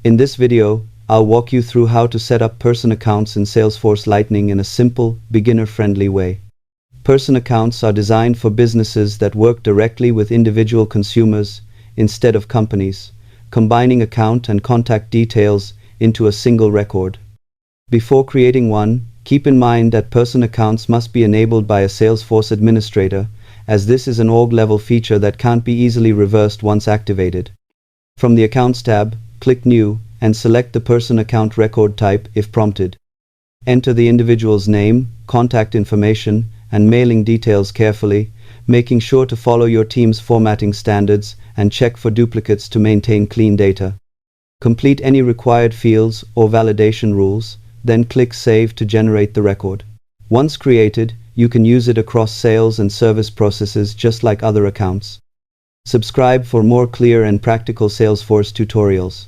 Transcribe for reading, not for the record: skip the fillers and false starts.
In this video, I'll walk you through how to set up person accounts in Salesforce Lightning in a simple, beginner-friendly way. Person accounts are designed for businesses that work directly with individual consumers instead of companies, combining account and contact details into a single record. Before creating one, keep in mind that person accounts must be enabled by a Salesforce administrator, as this is an org-level feature that can't be easily reversed once activated. From the Accounts tab, click New and select the person account record type if prompted. Enter the individual's name, contact information, and mailing details carefully, making sure to follow your team's formatting standards and check for duplicates to maintain clean data. Complete any required fields or validation rules, then click Save to generate the record. Once created, you can use it across sales and service processes just like other accounts. Subscribe for more clear and practical Salesforce tutorials.